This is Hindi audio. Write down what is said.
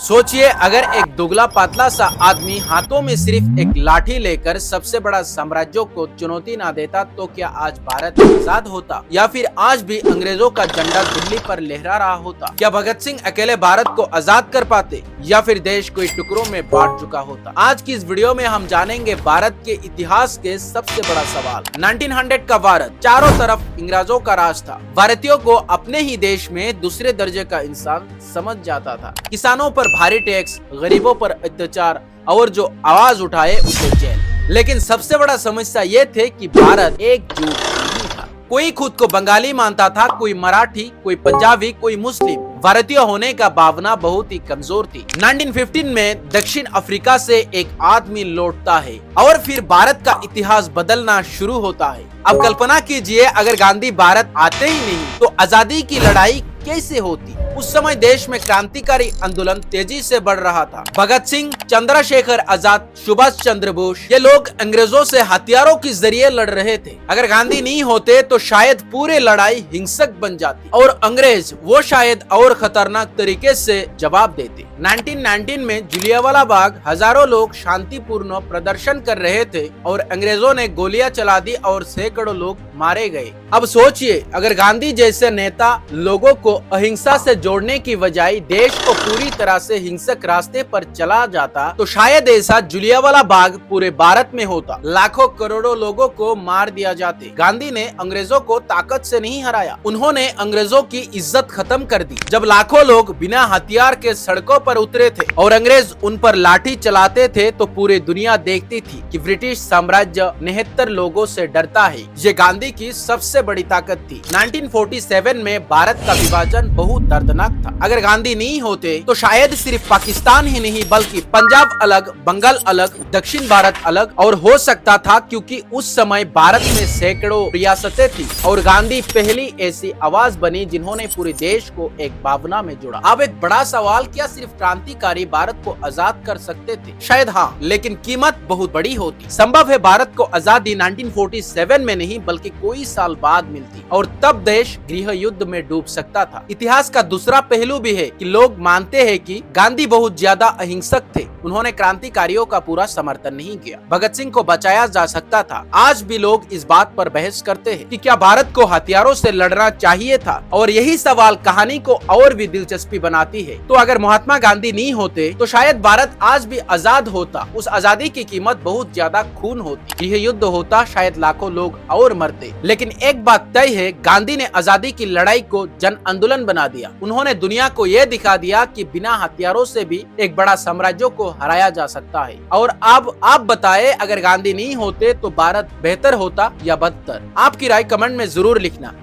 सोचिए, अगर एक दुबला पतला सा आदमी हाथों में सिर्फ एक लाठी लेकर सबसे बड़ा साम्राज्यों को चुनौती ना देता तो क्या आज भारत आजाद होता, या फिर आज भी अंग्रेजों का झंडा दिल्ली पर लहरा रहा होता? क्या भगत सिंह अकेले भारत को आजाद कर पाते, या फिर देश कोई टुकड़ों में बांट चुका होता? आज की इस वीडियो में हम जानेंगे भारत के इतिहास के सबसे बड़ा सवाल। 1900 का भारत, चारों तरफ अंग्रेजों का राज था। भारतीयों को अपने ही देश में दूसरे दर्जे का इंसान समझ जाता था। किसानों पर भारी टैक्स, गरीबों पर अत्याचार, और जो आवाज उठाए उसे जेल। लेकिन सबसे बड़ा समस्या ये थे कि भारत एकजुट नहीं था। कोई खुद को बंगाली मानता था, कोई मराठी, कोई पंजाबी, कोई मुस्लिम। भारतीय होने का भावना बहुत ही कमजोर थी। 1915 में दक्षिण अफ्रीका से एक आदमी लौटता है और फिर भारत का इतिहास बदलना शुरू होता है। अब कल्पना कीजिए, अगर गांधी भारत आते ही नहीं तो आजादी की लड़ाई कैसे होती? उस समय देश में क्रांतिकारी आंदोलन तेजी से बढ़ रहा था। भगत सिंह, चंद्रशेखर आजाद, सुभाष चंद्र बोस, ये लोग अंग्रेजों से हथियारों के जरिए लड़ रहे थे। अगर गांधी नहीं होते तो शायद पूरी लड़ाई हिंसक बन जाती और अंग्रेज वो शायद और खतरनाक तरीके से जवाब देते। 1919 में जलियांवाला बाग, हजारों लोग शांतिपूर्ण प्रदर्शन कर रहे थे और अंग्रेजों ने गोलियां चला दी और सैकड़ों लोग मारे गए। अब सोचिए, अगर गांधी जैसे नेता लोगों को अहिंसा से जोड़ने की बजाय देश को पूरी तरह से हिंसक रास्ते पर चला जाता तो शायद ऐसा जलियांवाला बाग पूरे भारत में होता। लाखों करोड़ों लोगों को मार दिया जाते। गांधी ने अंग्रेजों को ताकत से नहीं हराया, उन्होंने अंग्रेजों की इज्जत खत्म कर दी। जब लाखों लोग बिना हथियार के सड़कों पर उतरे थे और अंग्रेज उन पर लाठी चलाते थे तो पूरी दुनिया देखती थी कि ब्रिटिश साम्राज्य 79 लोगों से डरता है। ये गांधी की सबसे बड़ी ताकत थी। 1947 में भारत का विभाजन बहुत दर्दनाक था। अगर गांधी नहीं होते तो शायद सिर्फ पाकिस्तान ही नहीं बल्कि पंजाब अलग, बंगाल अलग, दक्षिण भारत अलग और हो सकता था, क्योंकि उस समय भारत में सैकड़ों रियासतें थी और गांधी पहली ऐसी आवाज बनी जिन्होंने पूरे देश को एक भावना में जोड़ा। अब एक बड़ा सवाल, क्या सिर्फ क्रांतिकारी भारत को आजाद कर सकते थे? शायद हाँ, लेकिन कीमत बहुत बड़ी होती। संभव है भारत को आजादी 1947 में नहीं बल्कि कोई साल बाद मिलती और तब देश गृह युद्ध में डूब सकता था। इतिहास का दूसरा पहलू भी है कि लोग मानते हैं कि गांधी बहुत ज्यादा अहिंसक थे, उन्होंने क्रांतिकारियों का पूरा समर्थन नहीं किया। भगत सिंह को बचाया जा सकता था। आज भी लोग इस बात पर बहस करते हैं कि क्या भारत को हथियारों से लड़ना चाहिए था, और यही सवाल कहानी को और भी दिलचस्पी बनाती है। तो अगर महात्मा गांधी नहीं होते तो शायद भारत आज भी आजाद होता। उस आजादी की कीमत बहुत ज्यादा खून होती, गृह युद्ध होता, शायद लाखों लोग और मरते। लेकिन एक बात तय है, गांधी ने आजादी की लड़ाई को जन आंदोलन बना दिया। उन्होंने दुनिया को यह दिखा दिया कि बिना हथियारों से भी एक बड़ा साम्राज्य को हराया जा सकता है। और अब आप बताएं, अगर गांधी नहीं होते तो भारत बेहतर होता या बदतर? आपकी राय कमेंट में जरूर लिखना।